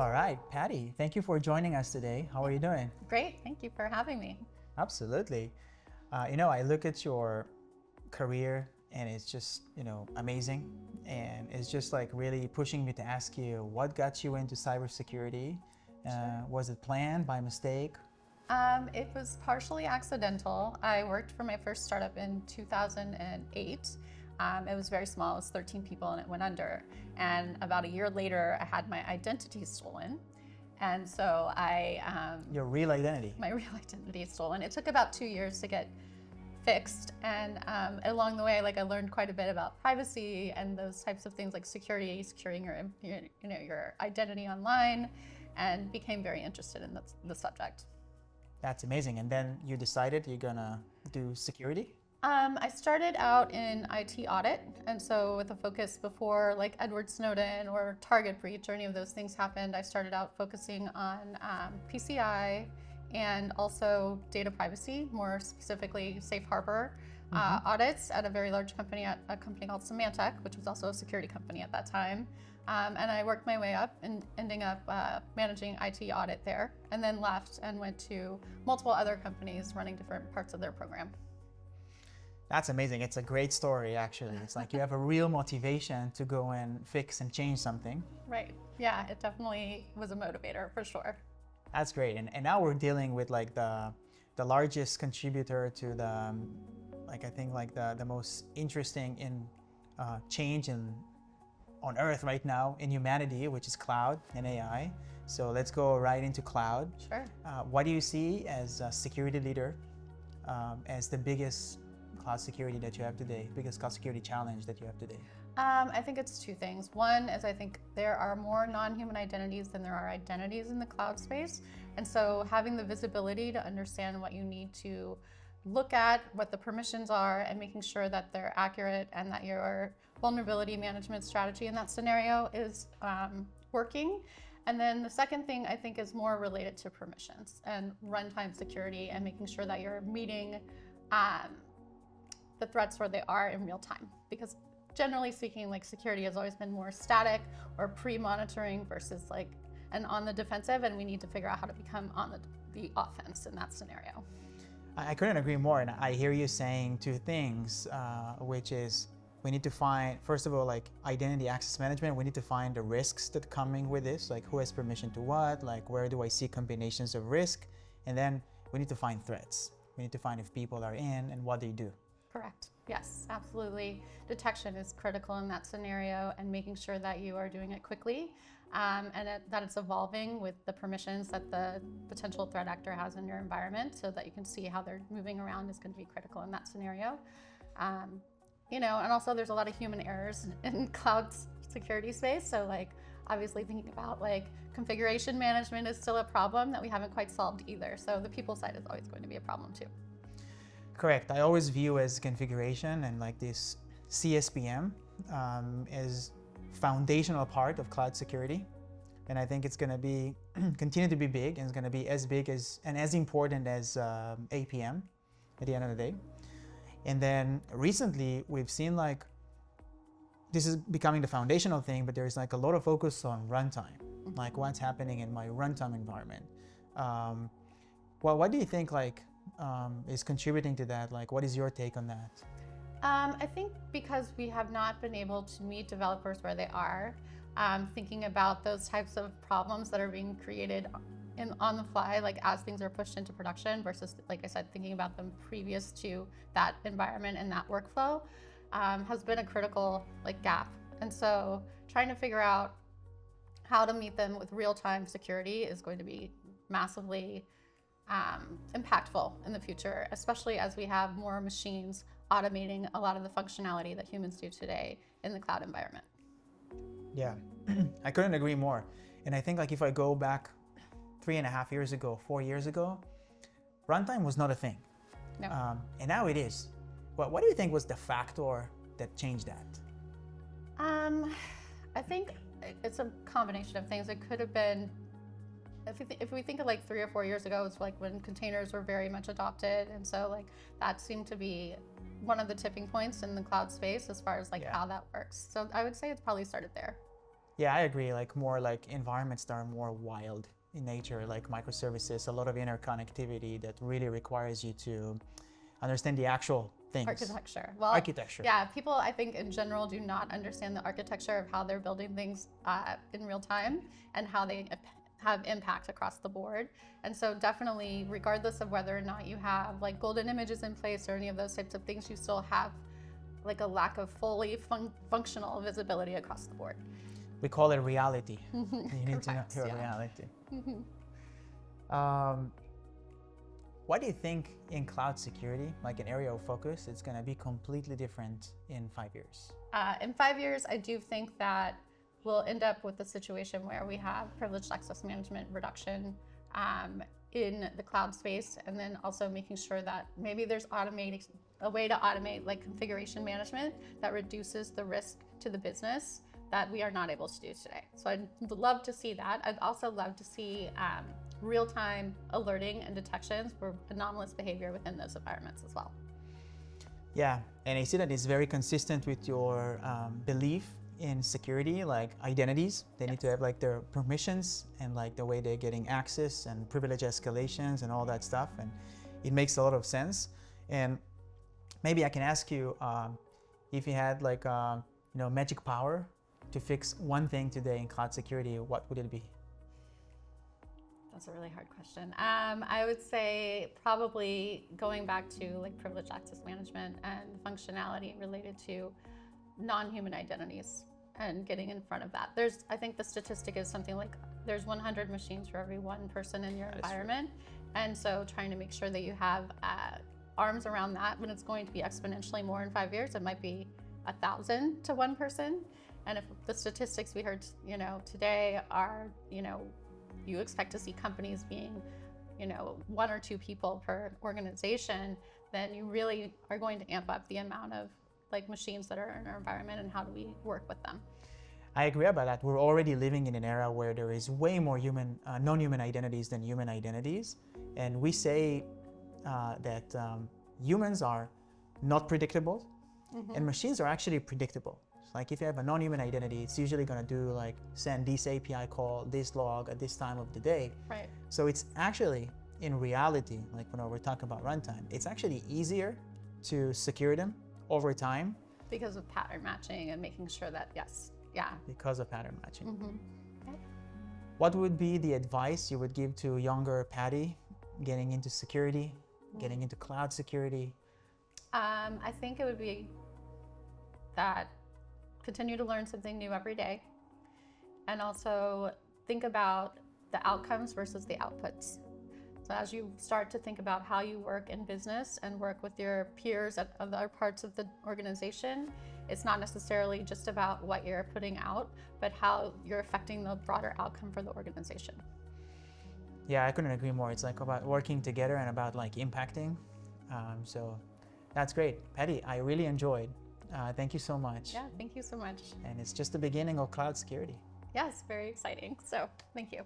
All right, Patty, thank you for joining us today. How are you doing? Great, thank you for having me. Absolutely. I look at your career and it's just, amazing. And it's just like really pushing me to ask you, what got you into cybersecurity? Was it planned by mistake? It was partially accidental. I worked for my first startup in 2008. It was very small, it was 13 people and it went under. And about a year later, I had my identity stolen. And so Your real identity? My real identity stolen. It took about 2 years to get fixed. And along the way, I learned quite a bit about privacy and those types of things like security, securing your identity online, and became very interested in the subject. That's amazing. And then you decided you're gonna do security? I started out in IT audit, and so with a focus before Edward Snowden or Target breach or any of those things happened, I started out focusing on PCI and also data privacy, more specifically safe harbor audits at a very large company, at a company called Symantec, which was also a security company at that time. And I worked my way up and ending up managing IT audit there, and then left and went to multiple other companies running different parts of their program. That's amazing. It's a great story, actually. It's like you have a real motivation to go and fix and change something. Right. Yeah, it definitely was a motivator for sure. That's great. And now we're dealing with the largest contributor to the the most interesting change on Earth right now in humanity, which is cloud and AI. So let's go right into cloud. Sure. What do you see as a security leader as the biggest cloud security that you have today, biggest cloud security challenge that you have today? I think it's two things. One is I think there are more non-human identities than there are identities in the cloud space. And so having the visibility to understand what you need to look at, what the permissions are, and making sure that they're accurate and that your vulnerability management strategy in that scenario is working. And then the second thing I think is more related to permissions and runtime security and making sure that you're meeting the threats where they are in real time. Because generally speaking, security has always been more static or pre-monitoring versus and on the defensive, and we need to figure out how to become on the offense in that scenario. I couldn't agree more, and I hear you saying two things, which is we need to find, first of all, identity access management. We need to find the risks that are coming with this, who has permission to what, where do I see combinations of risk, and then we need to find threats. We need to find if people are in and what they do. Correct. Yes, absolutely. Detection is critical in that scenario, and making sure that you are doing it quickly and that it's evolving with the permissions that the potential threat actor has in your environment, so that you can see how they're moving around is going to be critical in that scenario. And also there's a lot of human errors in cloud security space. So obviously thinking about configuration management is still a problem that we haven't quite solved either. So the people side is always going to be a problem too. Correct. I always view as configuration and this CSPM as foundational part of cloud security. And I think it's going to be continue to be big, and it's going to be as big as and as important as APM at the end of the day. And then recently we've seen this is becoming the foundational thing, but there's a lot of focus on runtime, what's happening in my runtime environment. Well, what do you think is contributing to that? What is your take on that? I think because we have not been able to meet developers where they are, thinking about those types of problems that are being created on the fly, as things are pushed into production versus, like I said, thinking about them previous to that environment and that workflow has been a critical gap. And so trying to figure out how to meet them with real-time security is going to be massively impactful in the future, especially as we have more machines automating a lot of the functionality that humans do today in the cloud environment. Yeah, I couldn't agree more. And I think if I go back 3.5 years ago, 4 years ago, runtime was not a thing. No. And now it is. What do you think was the factor that changed that? I think it's a combination of things. It could have been, if we think of 3 or 4 years ago, it's when containers were very much adopted. And so that seemed to be one of the tipping points in the cloud space as far as how that works. So I would say it's probably started there. Yeah, I agree. Like more like environments that are more wild in nature, like microservices, a lot of interconnectivity that really requires you to understand the actual things. Architecture. Well, architecture. Yeah, people I think in general do not understand the architecture of how they're building things in real time and how they have impact across the board. And so definitely, regardless of whether or not you have like golden images in place or any of those types of things, you still have like a lack of fully functional visibility across the board. We call it reality. You need to know Correct, your yeah. reality. What do you think in cloud security, like an area of focus, it's going to be completely different in 5 years? In 5 years, I do think that we'll end up with a situation where we have privileged access management reduction in the cloud space, and then also making sure that maybe there's a way to automate like configuration management that reduces the risk to the business that we are not able to do today. So I'd love to see that. I'd also love to see real-time alerting and detections for anomalous behavior within those environments as well. Yeah, and I see that it's very consistent with your belief in security, like identities. They need to have like their permissions and like the way they're getting access and privilege escalations and all that stuff. And it makes a lot of sense. And maybe I can ask you if you had like magic power to fix one thing today in cloud security, what would it be? That's a really hard question. I would say probably going back to like privileged access management and functionality related to non-human identities and getting in front of that. I think the statistic is something like there's 100 machines for every one person in your environment. And so trying to make sure that you have arms around that when it's going to be exponentially more in 5 years, it might be 1,000 to one person. And if the statistics we heard, today are, you expect to see companies being, 1 or 2 people per organization, then you really are going to amp up the amount of like machines that are in our environment and how do we work with them. I agree about that. We're already living in an era where there is way more non-human identities than human identities. And we say that humans are not predictable and machines are actually predictable. Like if you have a non-human identity, it's usually going to do like send this API call, this log at this time of the day. Right. So it's actually in reality, like when we're talking about runtime, it's actually easier to secure them over time. Because of pattern matching and making sure that, Because of pattern matching. Okay. What would be the advice you would give to younger Patti getting into security, getting into cloud security? I think it would be that continue to learn something new every day, and also think about the outcomes versus the outputs. So as you start to think about how you work in business and work with your peers at other parts of the organization, it's not necessarily just about what you're putting out, but how you're affecting the broader outcome for the organization. Yeah, I couldn't agree more. It's like about working together and about like impacting. So that's great. Patti, I really enjoyed. Thank you so much. Yeah, thank you so much. And it's just the beginning of cloud security. Yes, very exciting. So thank you.